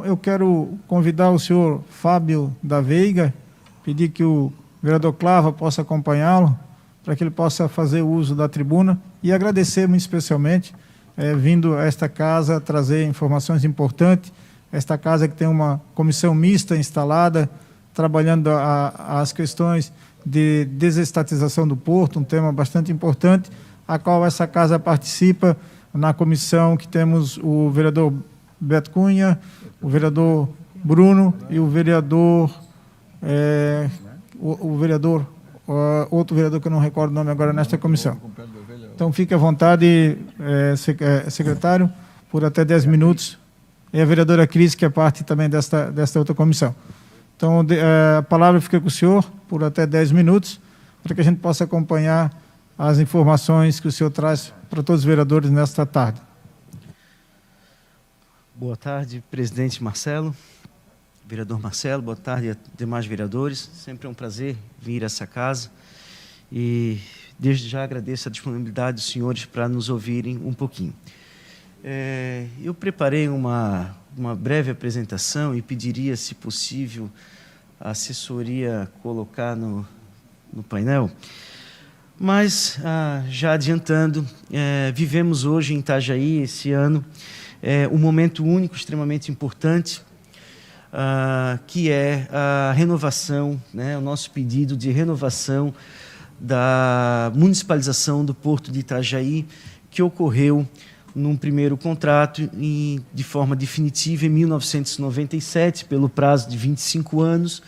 Eu quero convidar o senhor Fábio da Veiga, pedir que o vereador Clava possa acompanhá-lo, para que ele possa fazer uso da tribuna, e agradecer muito especialmente, vindo a esta casa trazer informações importantes, esta casa que tem uma comissão mista instalada, trabalhando as questões de desestatização do porto, um tema bastante importante, a qual essa casa participa na comissão que temos o vereador Beto Cunha, o vereador Bruno e o vereador, outro vereador que eu não recordo o nome agora nesta comissão. Então, fique à vontade, secretário, por até 10 minutos. E a vereadora Cris, que é parte também desta outra comissão. Então, a palavra fica com o senhor por até 10 minutos, para que a gente possa acompanhar as informações que o senhor traz para todos os vereadores nesta tarde. Boa tarde, presidente Marcelo, vereador Marcelo, boa tarde a demais vereadores. Sempre é um prazer vir a essa casa e desde já agradeço a disponibilidade dos senhores para nos ouvirem um pouquinho. Eu preparei uma breve apresentação e pediria, se possível, a assessoria colocar no painel. Mas, já adiantando, vivemos hoje em Itajaí, esse ano, um momento único, extremamente importante, que é a renovação, o nosso pedido de renovação da municipalização do Porto de Itajaí, que ocorreu num primeiro contrato de forma definitiva em 1997, pelo prazo de 25 anos,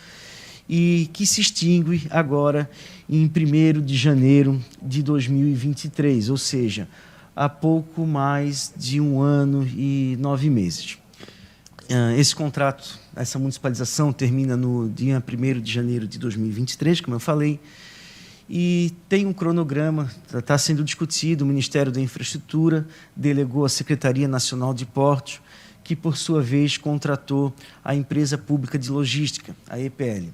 e que se extingue agora em 1º de janeiro de 2023, ou seja, há pouco mais de 1 ano e 9 meses. Esse contrato, essa municipalização, termina no dia 1º de janeiro de 2023, como eu falei, e tem um cronograma, está sendo discutido. O Ministério da Infraestrutura delegou à Secretaria Nacional de Portos, que, por sua vez, contratou a Empresa Pública de Logística, a EPL.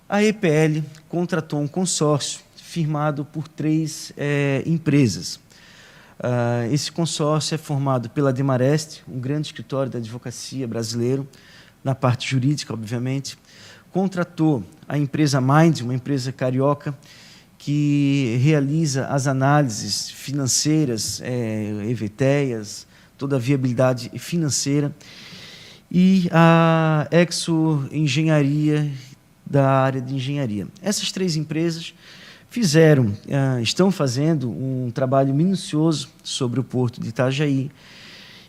A EPL contratou um consórcio firmado por 3 empresas. Esse consórcio é formado pela Demarest, um grande escritório da advocacia brasileiro, na parte jurídica, obviamente. Contratou a empresa Mind, uma empresa carioca, que realiza as análises financeiras, EVTEAs, toda a viabilidade financeira, e a Exo Engenharia, da área de engenharia. Essas 3 empresas estão fazendo um trabalho minucioso sobre o Porto de Itajaí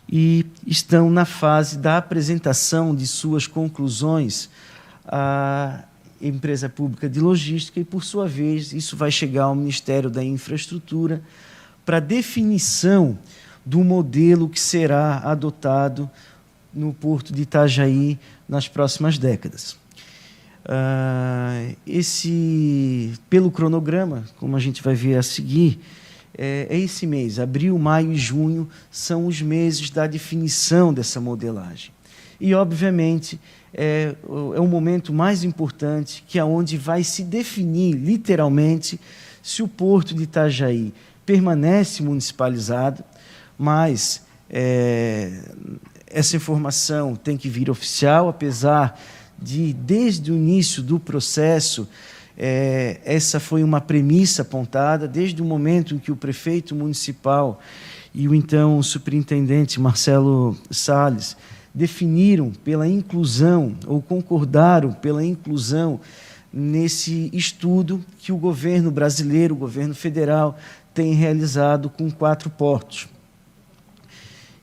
e estão na fase da apresentação de suas conclusões à Empresa Pública de Logística e, por sua vez, isso vai chegar ao Ministério da Infraestrutura para definição do modelo que será adotado no Porto de Itajaí nas próximas décadas. Pelo cronograma, como a gente vai ver a seguir, esse mês, abril, maio e junho, são os meses da definição dessa modelagem. E, obviamente, é o momento mais importante, que é onde vai se definir, literalmente, se o Porto de Itajaí permanece municipalizado, mas essa informação tem que vir oficial, apesar de, desde o início do processo, essa foi uma premissa apontada, desde o momento em que o prefeito municipal e o então superintendente Marcelo Salles definiram pela inclusão, ou concordaram pela inclusão, nesse estudo que o governo brasileiro, o governo federal, tem realizado com 4 portos.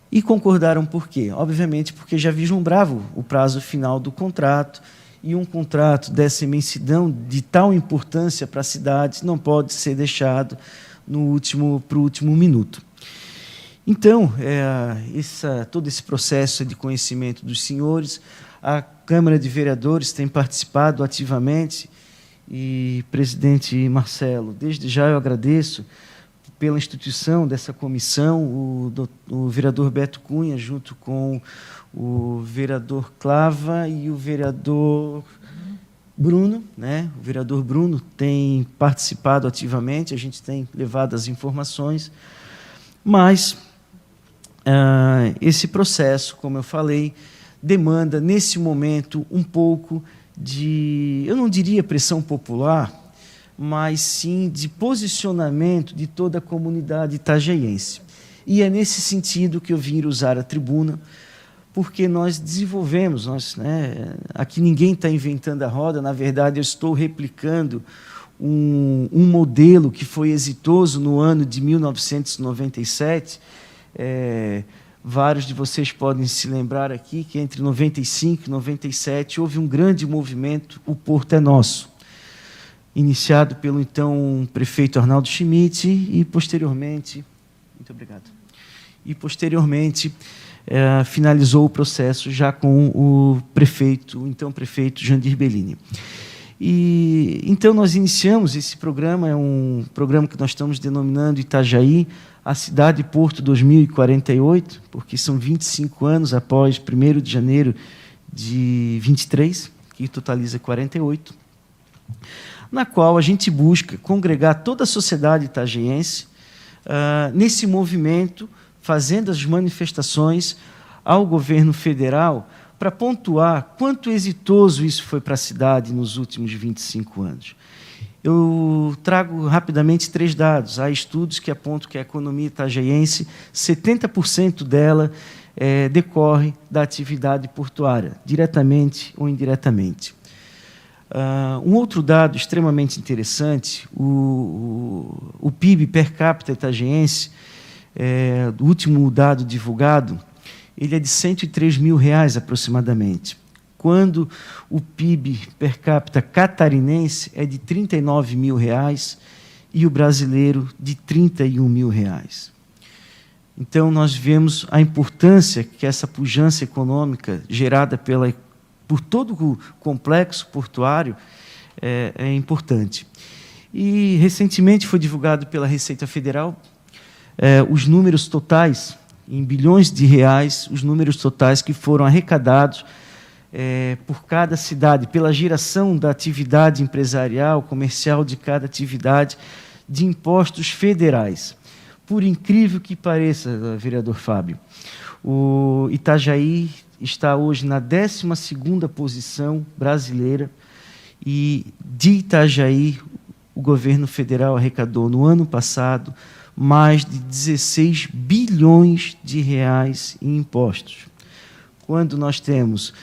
E concordaram por quê? Obviamente porque já vislumbravam o prazo final do contrato, e um contrato dessa imensidão, de tal importância para a cidade, não pode ser deixado para o último minuto. Então, todo esse processo de conhecimento dos senhores, a Câmara de Vereadores tem participado ativamente, e, presidente Marcelo, desde já eu agradeço pela instituição dessa comissão, o vereador Beto Cunha, junto com o vereador Clava e o vereador Bruno, O vereador Bruno tem participado ativamente, a gente tem levado as informações, mas esse processo, como eu falei, demanda, nesse momento, um pouco de, eu não diria pressão popular, mas sim de posicionamento de toda a comunidade itajaiense. E é nesse sentido que eu vim usar a tribuna, porque nós desenvolvemos, aqui ninguém está inventando a roda, na verdade eu estou replicando um modelo que foi exitoso no ano de 1997. Vários de vocês podem se lembrar aqui que entre 95 e 97 houve um grande movimento, o Porto é Nosso, iniciado pelo então prefeito Arnaldo Schmidt e posteriormente, muito obrigado, e posteriormente finalizou o processo já com o então prefeito Jandir Bellini. E então nós iniciamos esse programa, é um programa que nós estamos denominando Itajaí, a cidade Porto 2048, porque são 25 anos após 1º de janeiro de 23, que totaliza 48, na qual a gente busca congregar toda a sociedade itajaiense nesse movimento, fazendo as manifestações ao governo federal para pontuar quanto exitoso isso foi para a cidade nos últimos 25 anos. Eu trago rapidamente 3 dados. Há estudos que apontam que a economia itajaiense, 70% dela decorre da atividade portuária, diretamente ou indiretamente. Um outro dado extremamente interessante, o PIB per capita itajaiense, do último dado divulgado, ele é de R$103 mil aproximadamente, quando o PIB per capita catarinense é de R$39 mil e o brasileiro de R$31 mil. Então, nós vemos a importância que essa pujança econômica gerada por todo o complexo portuário é importante. E, recentemente, foi divulgado pela Receita Federal os números totais, em bilhões de reais, os números totais que foram arrecadados por cada cidade, pela geração da atividade empresarial, comercial de cada atividade, de impostos federais. Por incrível que pareça, vereador Fábio, o Itajaí está hoje na 12ª posição brasileira e de Itajaí o governo federal arrecadou no ano passado mais de 16 bilhões de reais em impostos. Quando nós temos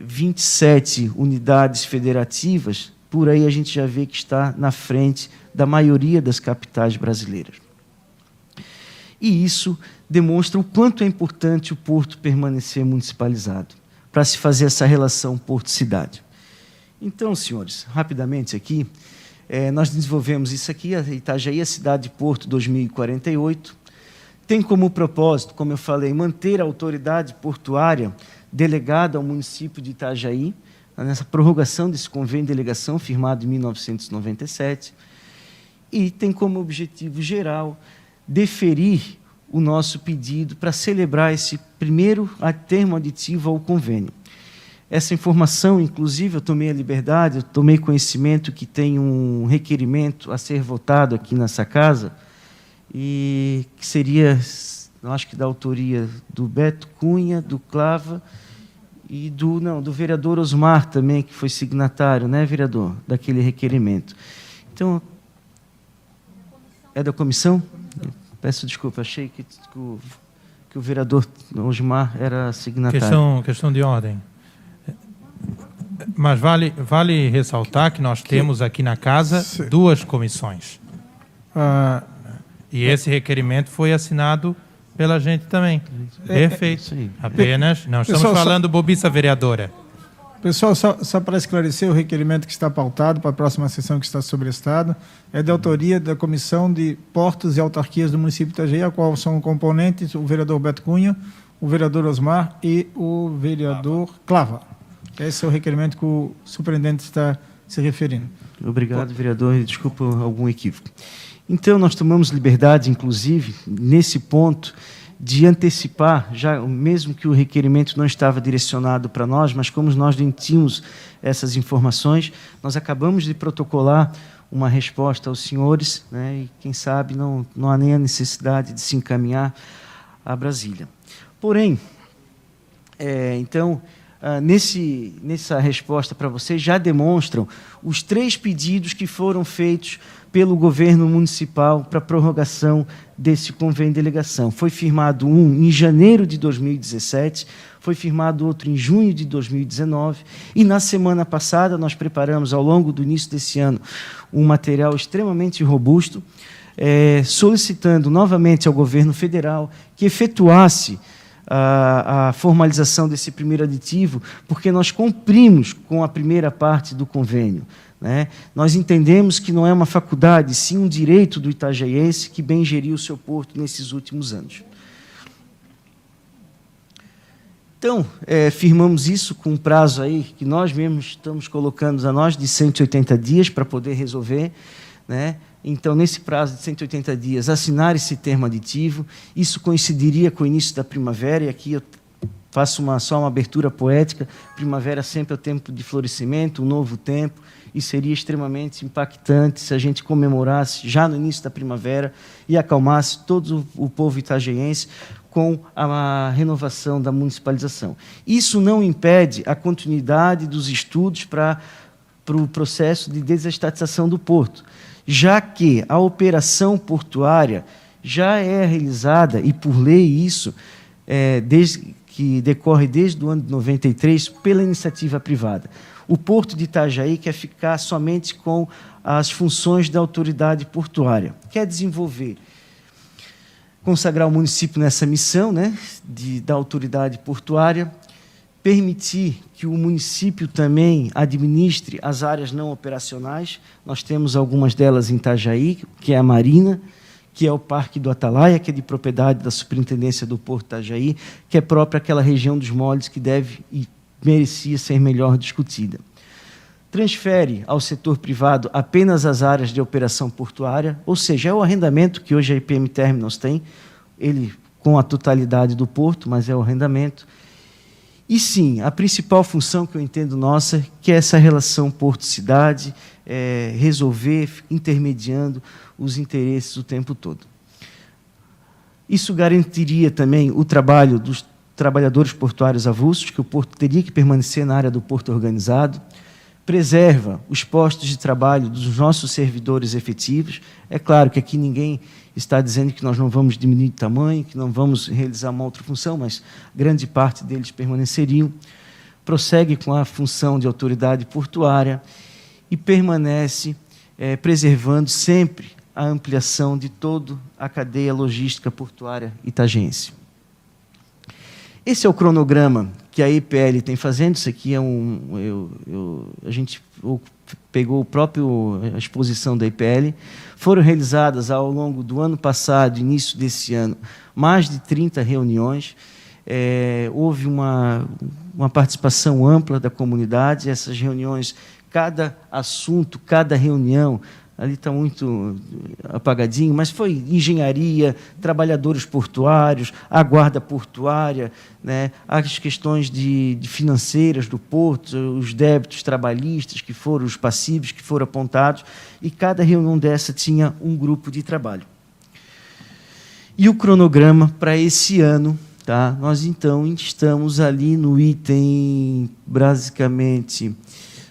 27 unidades federativas, por aí a gente já vê que está na frente da maioria das capitais brasileiras. E isso demonstra o quanto é importante o porto permanecer municipalizado, para se fazer essa relação porto-cidade. Então, senhores, rapidamente aqui, nós desenvolvemos isso aqui, a Itajaí, a cidade Porto 2048, tem como propósito, como eu falei, manter a autoridade portuária delegada ao município de Itajaí, nessa prorrogação desse convênio de delegação firmado em 1997, e tem como objetivo geral deferir o nosso pedido para celebrar esse primeiro termo aditivo ao convênio. Essa informação, inclusive, eu tomei a liberdade, eu tomei conhecimento que tem um requerimento a ser votado aqui nessa casa, e que seria, eu acho que da autoria do Beto Cunha, do Clava, e do vereador Osmar também, que foi signatário, né, vereador, daquele requerimento. Então, é da comissão? Peço desculpa, achei que o vereador Osmar era signatário. Questão de ordem. Mas vale ressaltar que nós temos aqui na casa 2 comissões. E esse requerimento foi assinado pela gente também. Perfeito. Apenas, não estamos falando bobiça, vereadora. Pessoal, só para esclarecer, o requerimento que está pautado para a próxima sessão que está sobre estado é da autoria da Comissão de Portos e Autarquias do município de Itajaí, a qual são componentes o vereador Beto Cunha, o vereador Osmar e o vereador Clava. Esse é o requerimento que o superintendente está se referindo. Obrigado, vereador, e desculpa algum equívoco. Então, nós tomamos liberdade, inclusive, nesse ponto, de antecipar, já mesmo que o requerimento não estava direcionado para nós, mas como nós não tínhamos essas informações, nós acabamos de protocolar uma resposta aos senhores, né, e, quem sabe, não há nem a necessidade de se encaminhar a Brasília. Porém, Então, nessa resposta para vocês, já demonstram os 3 pedidos que foram feitos pelo governo municipal para prorrogação desse convênio de delegação. Foi firmado um em janeiro de 2017, foi firmado outro em junho de 2019, e na semana passada nós preparamos, ao longo do início desse ano, um material extremamente robusto, solicitando novamente ao governo federal que efetuasse a formalização desse primeiro aditivo, porque nós cumprimos com a primeira parte do convênio, né? Nós entendemos que não é uma faculdade, sim um direito do itajaiense que bem geriu o seu porto nesses últimos anos. Então, firmamos isso com um prazo aí que nós mesmos estamos colocando a nós de 180 dias para poder resolver, né? Então, nesse prazo de 180 dias, assinar esse termo aditivo. Isso coincidiria com o início da primavera, e aqui eu faço só uma abertura poética. Primavera sempre é o tempo de florescimento, um novo tempo, e seria extremamente impactante se a gente comemorasse já no início da primavera e acalmasse todo o povo itajaiense com a renovação da municipalização. Isso não impede a continuidade dos estudos para o processo de desestatização do porto, já que a operação portuária já é realizada, e por lei isso, que decorre desde o ano de 93, pela iniciativa privada. O Porto de Itajaí quer ficar somente com as funções da autoridade portuária, quer desenvolver, consagrar o município nessa missão, né, da autoridade portuária, permitir que o município também administre as áreas não operacionais. Nós temos algumas delas em Itajaí, que é a Marina, que é o Parque do Atalaia, que é de propriedade da Superintendência do Porto de Itajaí, que é própria aquela região dos moles que deve e merecia ser melhor discutida. Transfere ao setor privado apenas as áreas de operação portuária, ou seja, é o arrendamento que hoje a IPM Terminals tem, ele com a totalidade do porto, mas é o arrendamento. E, sim, a principal função que eu entendo nossa, que é essa relação porto-cidade, resolver, intermediando os interesses o tempo todo. Isso garantiria também o trabalho dos trabalhadores portuários avulsos, que o porto teria que permanecer na área do porto organizado, preserva os postos de trabalho dos nossos servidores efetivos. É claro que aqui ninguém está dizendo que nós não vamos diminuir de tamanho, que não vamos realizar uma outra função, mas grande parte deles permaneceriam. Prossegue com a função de autoridade portuária e permanece preservando sempre a ampliação de toda a cadeia logística portuária itajaense. Esse é o cronograma que a IPL tem fazendo. Isso aqui é a gente pegou a exposição da IPL. Foram realizadas ao longo do ano passado, início desse ano, mais de 30 reuniões. Houve uma participação ampla da comunidade. Essas reuniões, cada assunto, cada reunião, ali está muito apagadinho, mas foi engenharia, trabalhadores portuários, a guarda portuária, né, as questões de financeiras do porto, os débitos trabalhistas que foram, os passivos que foram apontados, e cada reunião dessa tinha um grupo de trabalho. E o cronograma para esse ano, tá? Nós, então, estamos ali no item, basicamente,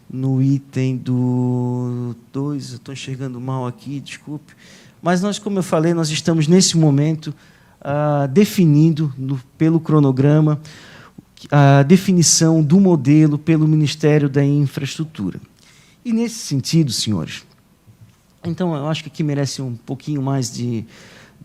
no item do 2, eu estou enxergando mal aqui, desculpe, mas nós, como eu falei, nós estamos nesse momento definindo, pelo cronograma, a definição do modelo pelo Ministério da Infraestrutura. E, nesse sentido, senhores, então, eu acho que aqui merece um pouquinho mais de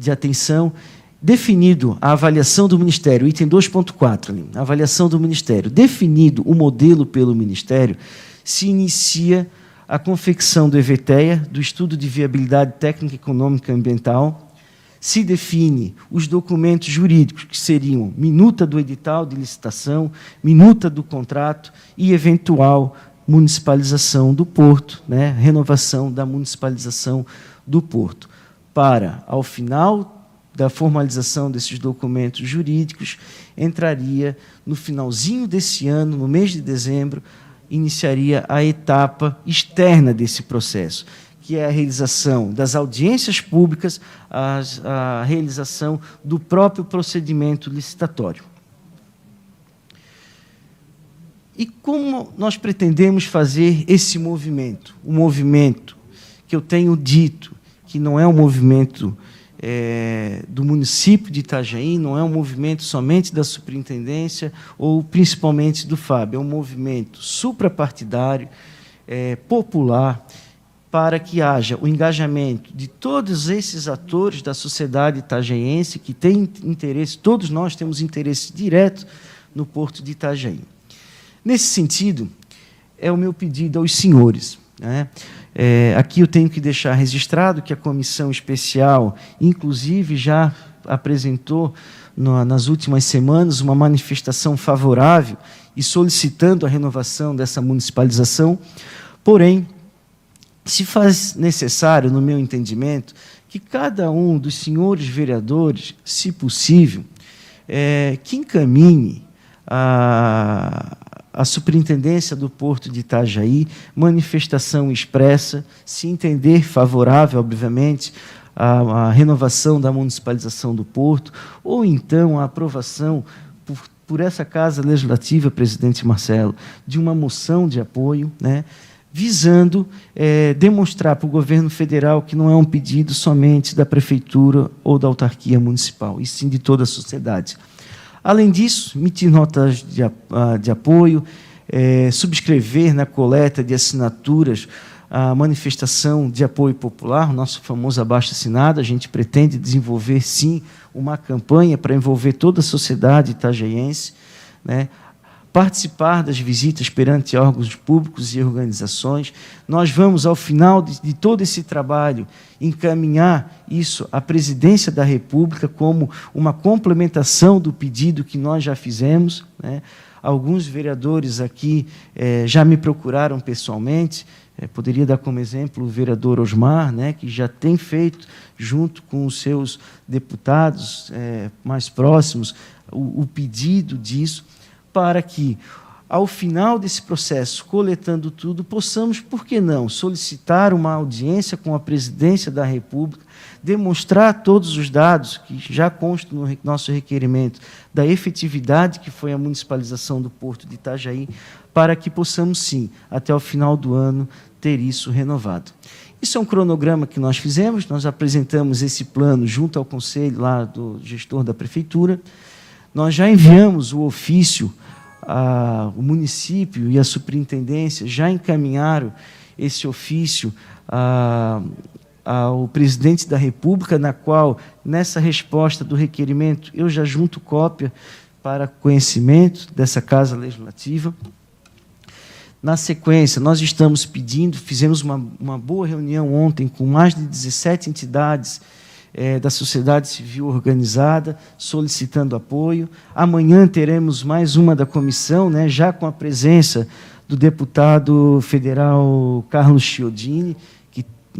atenção. Definido a avaliação do Ministério, item 2.4, a avaliação do Ministério, definido o modelo pelo Ministério, se inicia a confecção do EVTEA, do Estudo de Viabilidade Técnica, Econômica e Ambiental, se define os documentos jurídicos, que seriam minuta do edital de licitação, minuta do contrato e eventual municipalização do porto, né, renovação da municipalização do porto, para, ao final da formalização desses documentos jurídicos, entraria no finalzinho desse ano, no mês de dezembro, iniciaria a etapa externa desse processo, que é a realização das audiências públicas, a realização do próprio procedimento licitatório. E como nós pretendemos fazer esse movimento? Um movimento que eu tenho dito que não é um movimento do município de Itajaí, não é um movimento somente da superintendência ou principalmente do FAB, é um movimento suprapartidário, popular, para que haja o engajamento de todos esses atores da sociedade itajaiense que têm interesse, todos nós temos interesse direto no Porto de Itajaí. Nesse sentido, é o meu pedido aos senhores, né? Aqui eu tenho que deixar registrado que a comissão especial, inclusive, já apresentou, nas últimas semanas, uma manifestação favorável e solicitando a renovação dessa municipalização. Porém, se faz necessário, no meu entendimento, que cada um dos senhores vereadores, se possível, que encaminhe a superintendência do Porto de Itajaí, manifestação expressa, se entender favorável, obviamente, a renovação da municipalização do Porto, ou então a aprovação por essa Casa Legislativa, presidente Marcelo, de uma moção de apoio, né, visando demonstrar para o governo federal que não é um pedido somente da prefeitura ou da autarquia municipal, e sim de toda a sociedade. Além disso, emitir notas de apoio, subscrever na coleta de assinaturas a manifestação de apoio popular, o nosso famoso abaixo-assinado. A gente pretende desenvolver, sim, uma campanha para envolver toda a sociedade itajaiense, né? Participar das visitas perante órgãos públicos e organizações. Nós vamos, ao final de todo esse trabalho, encaminhar isso à Presidência da República como uma complementação do pedido que nós já fizemos, né? Alguns vereadores aqui já me procuraram pessoalmente, poderia dar como exemplo o vereador Osmar, né, que já tem feito, junto com os seus deputados mais próximos, o pedido disso, para que, ao final desse processo, coletando tudo, possamos, por que não, solicitar uma audiência com a Presidência da República, demonstrar todos os dados que já constam no nosso requerimento da efetividade que foi a municipalização do Porto de Itajaí, para que possamos, sim, até o final do ano, ter isso renovado. Isso é um cronograma que nós fizemos, nós apresentamos esse plano junto ao conselho lá do gestor da prefeitura. Nós já enviamos o ofício, o município e a superintendência já encaminharam esse ofício ao presidente da República, na qual, nessa resposta do requerimento, eu já junto cópia para conhecimento dessa Casa Legislativa. Na sequência, nós estamos pedindo, fizemos uma boa reunião ontem com mais de 17 entidades da sociedade civil organizada, solicitando apoio. Amanhã teremos mais uma da comissão, né, já com a presença do deputado federal Carlos Chiodini,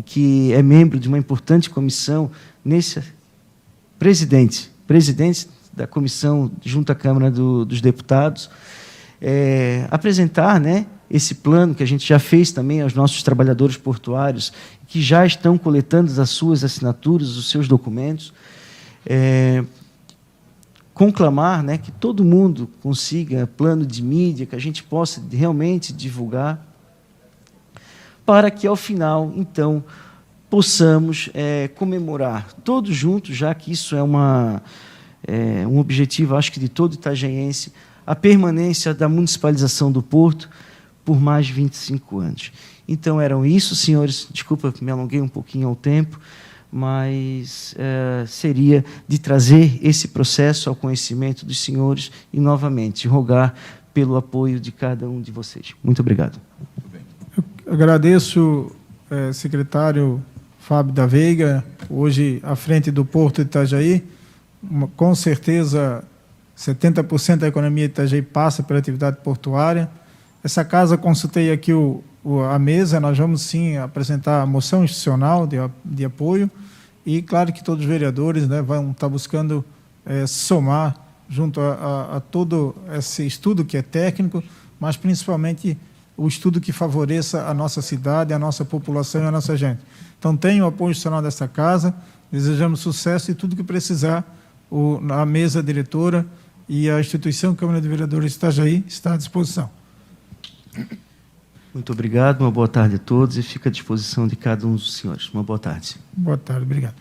que é membro de uma importante comissão, presidente da comissão junto à Câmara dos Deputados, apresentar, né, esse plano que a gente já fez também aos nossos trabalhadores portuários, que já estão coletando as suas assinaturas, os seus documentos, conclamar, né, que todo mundo consiga plano de mídia, que a gente possa realmente divulgar, para que, ao final, então, possamos comemorar todos juntos, já que isso é um objetivo, acho que de todo itajaiense, a permanência da municipalização do Porto por mais de 25 anos. Então, eram isso, senhores. Desculpa, me alonguei um pouquinho ao tempo, mas seria de trazer esse processo ao conhecimento dos senhores e, novamente, rogar pelo apoio de cada um de vocês. Muito obrigado. Eu agradeço, secretário Fábio da Veiga, hoje à frente do Porto de Itajaí. Com certeza, 70% da economia de Itajaí passa pela atividade portuária. Essa casa, consultei aqui a mesa, nós vamos sim apresentar a moção institucional de apoio e, claro, que todos os vereadores, né, vão estar buscando somar junto a todo esse estudo que é técnico, mas principalmente o estudo que favoreça a nossa cidade, a nossa população e a nossa gente. Então, tenho o apoio institucional dessa casa, desejamos sucesso e tudo que precisar, a mesa diretora e a instituição Câmara de Vereadores de Itajaí está à disposição. Muito obrigado, uma boa tarde a todos e fico à disposição de cada um dos senhores. Uma boa tarde. Boa tarde, obrigado.